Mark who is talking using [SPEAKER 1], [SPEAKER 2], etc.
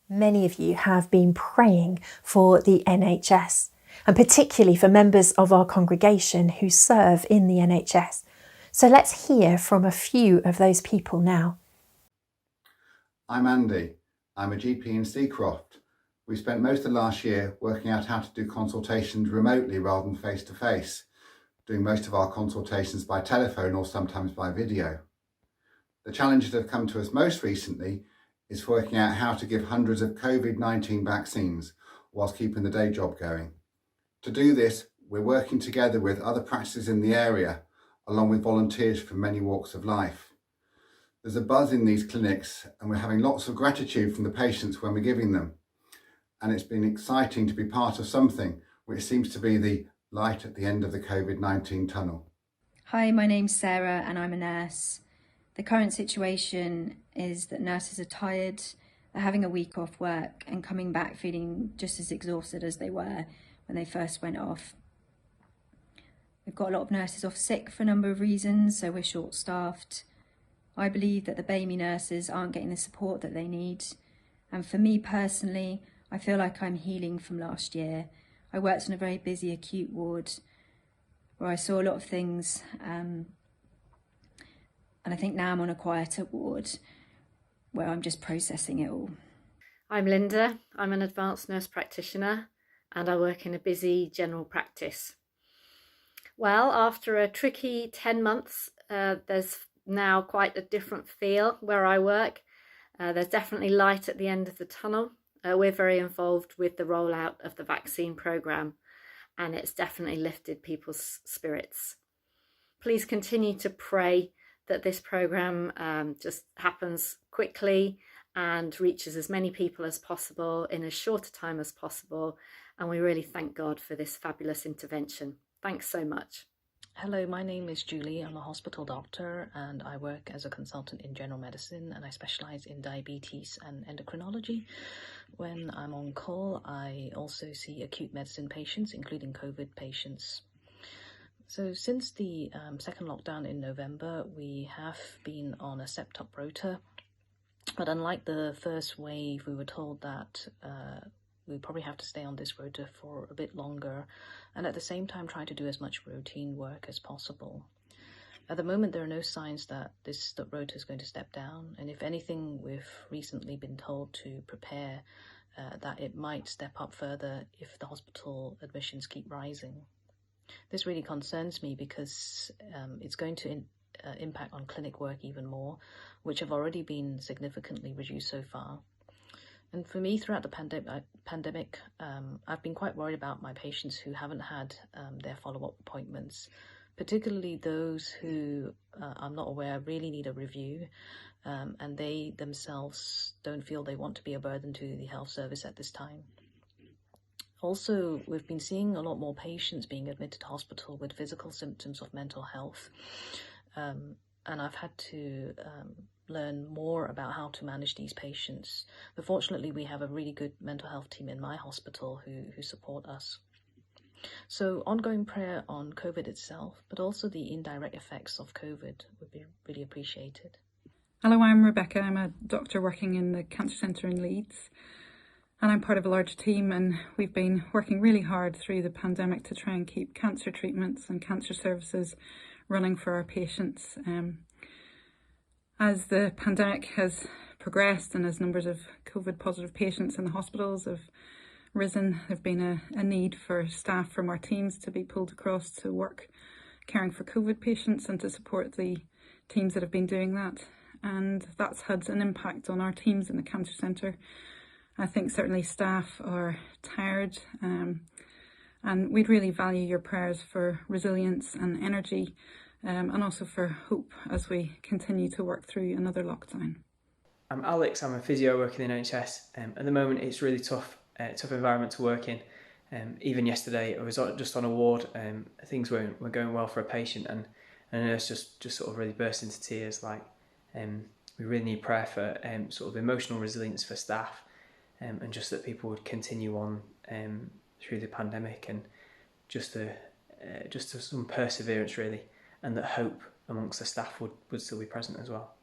[SPEAKER 1] Many of you have been praying for the NHS, and particularly for members of our congregation who serve in the NHS. So let's hear from a few of those people now.
[SPEAKER 2] I'm Andy. I'm a GP in Seacroft. We spent most of last year working out how to do consultations remotely rather than face to face, doing most of our consultations by telephone or sometimes by video. The challenges that have come to us most recently is working out how to give hundreds of COVID-19 vaccines whilst keeping the day job going. To do this, we're working together with other practices in the area, along with volunteers from many walks of life. There's a buzz in these clinics and we're having lots of gratitude from the patients when we're giving them. And it's been exciting to be part of something which seems to be the light at the end of the COVID-19 tunnel.
[SPEAKER 3] Hi, my name's Sarah and I'm a nurse. The current situation is that nurses are tired, are having a week off work and coming back feeling just as exhausted as they were when they first went off. We've got a lot of nurses off sick for a number of reasons, so we're short-staffed. I believe that the BAME nurses aren't getting the support that they need. And for me personally, I feel like I'm healing from last year. I worked in a very busy acute ward where I saw a lot of things, and I think now I'm on a quieter ward where I'm just processing it all.
[SPEAKER 4] I'm Linda. I'm an advanced nurse practitioner and I work in a busy general practice. Well, after a tricky 10 months, there's now quite a different feel where I work. There's definitely light at the end of the tunnel. We're very involved with the rollout of the vaccine programme and it's definitely lifted people's spirits. Please continue to pray that this programme just happens quickly and reaches as many people as possible in as short a time as possible. And we really thank God for this fabulous intervention. Thanks so much.
[SPEAKER 5] Hello, my name is Julie. I'm a hospital doctor and I work as a consultant in general medicine and I specialise in diabetes and endocrinology. When I'm on call, I also see acute medicine patients, including COVID patients. So since the second lockdown in November, we have been on a stepped-up rota. But unlike the first wave, we were told that we probably have to stay on this rota for a bit longer and at the same time try to do as much routine work as possible. At the moment, there are no signs that this rota is going to step down. And if anything, we've recently been told to prepare that it might step up further if the hospital admissions keep rising. This really concerns me because it's going to impact on clinic work even more, which have already been significantly reduced so far. And for me, throughout the pandemic, I've been quite worried about my patients who haven't had their follow-up appointments, particularly those who I'm not aware really need a review and they themselves don't feel they want to be a burden to the health service at this time. Also, we've been seeing a lot more patients being admitted to hospital with physical symptoms of mental health. And I've had to learn more about how to manage these patients. But fortunately, we have a really good mental health team in my hospital who support us. So ongoing prayer on COVID itself, but also the indirect effects of COVID would be really appreciated.
[SPEAKER 6] Hello, I'm Rebecca. I'm a doctor working in the Cancer Centre in Leeds. And I'm part of a large team and we've been working really hard through the pandemic to try and keep cancer treatments and cancer services running for our patients. As the pandemic has progressed and as numbers of COVID positive patients in the hospitals have risen, there's been a need for staff from our teams to be pulled across to work caring for COVID patients and to support the teams that have been doing that. And that's had an impact on our teams in the Cancer Centre. I think certainly staff are tired and we'd really value your prayers for resilience and energy and also for hope as we continue to work through another lockdown.
[SPEAKER 7] I'm Alex, I'm a physio working in NHS. At the moment it's really tough environment to work in. Even yesterday I was just on a ward, things weren't going well for a patient and a nurse just sort of really burst into tears like we really need prayer for sort of emotional resilience for staff and just that people would continue on through the pandemic and just some perseverance really and that hope amongst the staff would still be present as well.